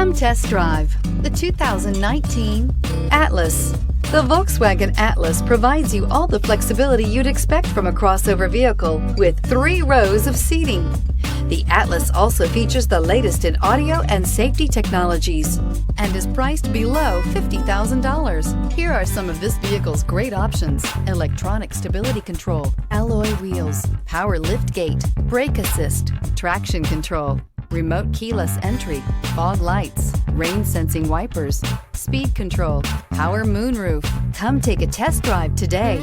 Come test drive the 2019 Atlas. The Volkswagen Atlas provides you all the flexibility you'd expect from a crossover vehicle with 3 rows of seating. The Atlas also features the latest in audio and safety technologies and is priced below $50,000. Here are some of this vehicle's great options: electronic stability control, alloy wheels, power liftgate, brake assist, traction control, remote keyless entry, fog lights, rain sensing wipers, speed control, power moonroof. Come take a test drive today.